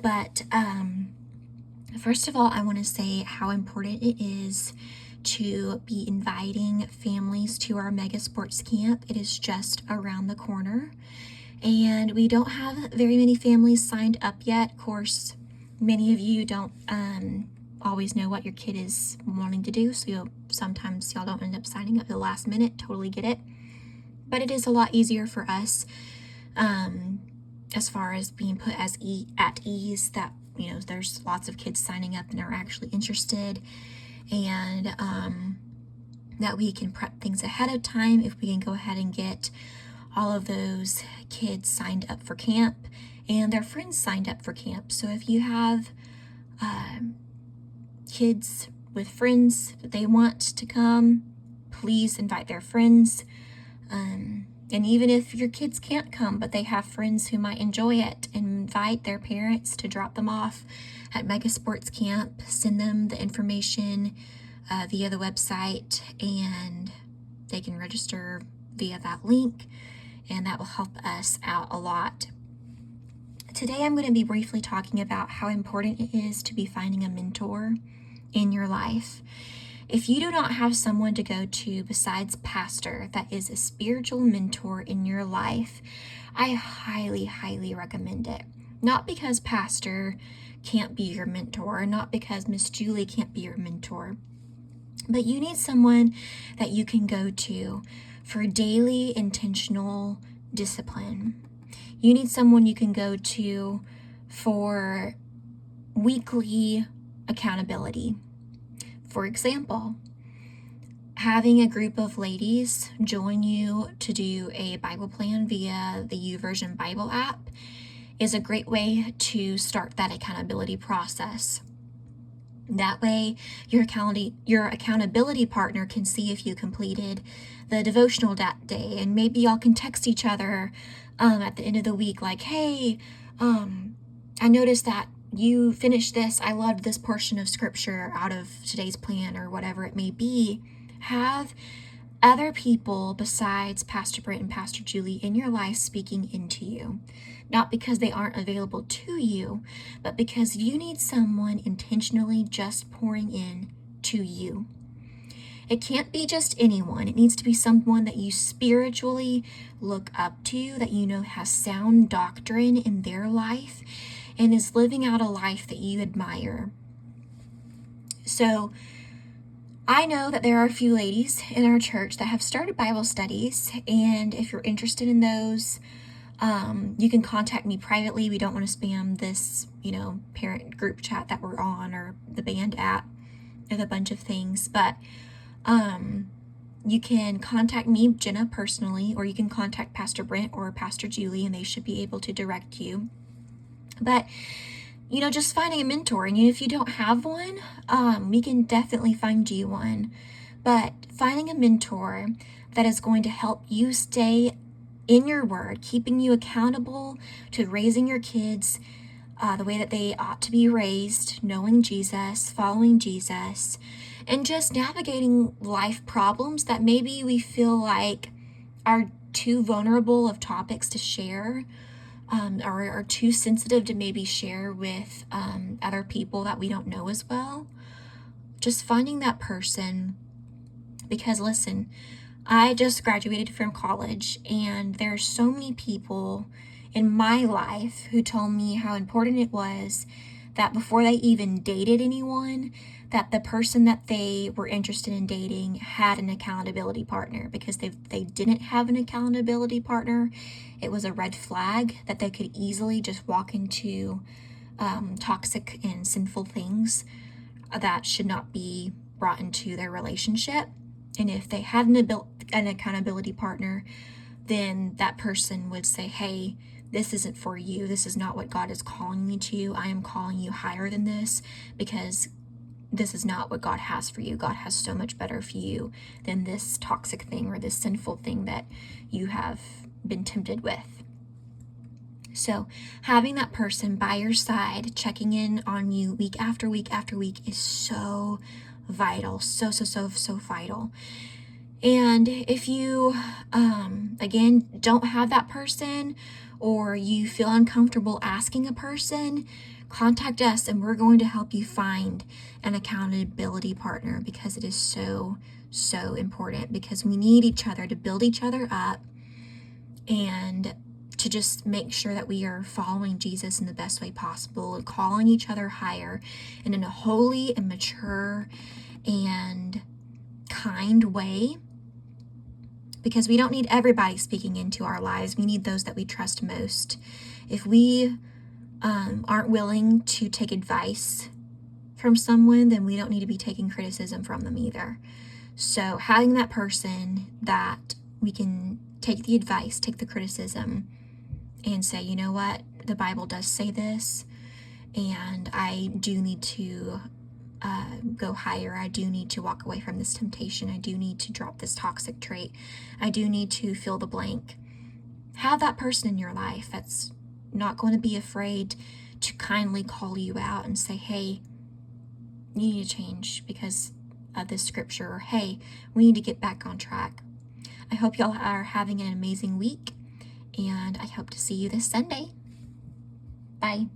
But first of all, I want to say how important it is to be inviting families to our mega sports camp. It is just around the corner, and we don't have very many families signed up yet. Of course, many of you don't always know what your kid is wanting to do, so sometimes y'all don't end up signing up at the last minute. Totally get it. But it is a lot easier for us as far as being put at ease that there's lots of kids signing up and are actually interested, and that we can prep things ahead of time if we can go ahead and get all of those kids signed up for camp and their friends signed up for camp. So if you have kids with friends that they want to come, please invite their friends. And even if your kids can't come, but they have friends who might enjoy it, invite their parents to drop them off at Mega Sports Camp. Send them the information via the website, and they can register via that link, and that will help us out a lot. Today, I'm going to be briefly talking about how important it is to be finding a mentor in your life. If you do not have someone to go to besides pastor that is a spiritual mentor in your life, I highly, highly recommend it. Not because pastor can't be your mentor, not because Miss Julie can't be your mentor, but you need someone that you can go to for daily intentional discipline. You need someone you can go to for weekly accountability. For example, having a group of ladies join you to do a Bible plan via the YouVersion Bible app is a great way to start that accountability process. That way, your accountability partner can see if you completed the devotional that day, and maybe y'all can text each other at the end of the week like, hey, I noticed that you finished this. I loved this portion of scripture out of today's plan, or whatever it may be. Have other people besides Pastor Brent and Pastor Julie in your life speaking into you. Not because they aren't available to you, but because you need someone intentionally just pouring in to you. It can't be just anyone. It needs to be someone that you spiritually look up to, that you know has sound doctrine in their life and is living out a life that you admire. So I know that there are a few ladies in our church that have started Bible studies, and if you're interested in those, you can contact me privately. We don't want to spam this, parent group chat that we're on, or the band app, with a bunch of things. But you can contact me, Jenna, personally, or you can contact Pastor Brent or Pastor Julie, and they should be able to direct you. But just finding a mentor, and if you don't have one, we can definitely find you one. But finding a mentor that is going to help you stay in your word, keeping you accountable to raising your kids the way that they ought to be raised, knowing Jesus, following Jesus, and just navigating life problems that maybe we feel like are too vulnerable of topics to share, or are too sensitive to maybe share with other people that we don't know as well. Just finding that person, because listen, I just graduated from college, and there are so many people in my life who told me how important it was that before they even dated anyone, that the person that they were interested in dating had an accountability partner. Because they didn't have an accountability partner, it was a red flag that they could easily just walk into toxic and sinful things that should not be brought into their relationship. And if they had an accountability partner, then that person would say, hey, this isn't for you. This is not what God is calling me to. I am calling you higher than this, because this is not what God has for you. God has so much better for you than this toxic thing or this sinful thing that you have been tempted with. So having that person by your side, checking in on you week after week after week, is so vital, so vital. And if you, again, don't have that person, or you feel uncomfortable asking a person, contact us and we're going to help you find an accountability partner, because it is so, so important, because we need each other to build each other up and to just make sure that we are following Jesus in the best way possible and calling each other higher and in a holy and mature and kind way, because we don't need everybody speaking into our lives. We need those that we trust most. If we aren't willing to take advice from someone, then we don't need to be taking criticism from them either. So having that person that we can take the advice, take the criticism, and say, you know what, the Bible does say this, and I do need to go higher. I do need to walk away from this temptation. I do need to drop this toxic trait. I do need to fill the blank. Have that person in your life that's not going to be afraid to kindly call you out and say, hey, you need to change because of this scripture, or hey, we need to get back on track. I hope y'all are having an amazing week, and I hope to see you this Sunday. Bye.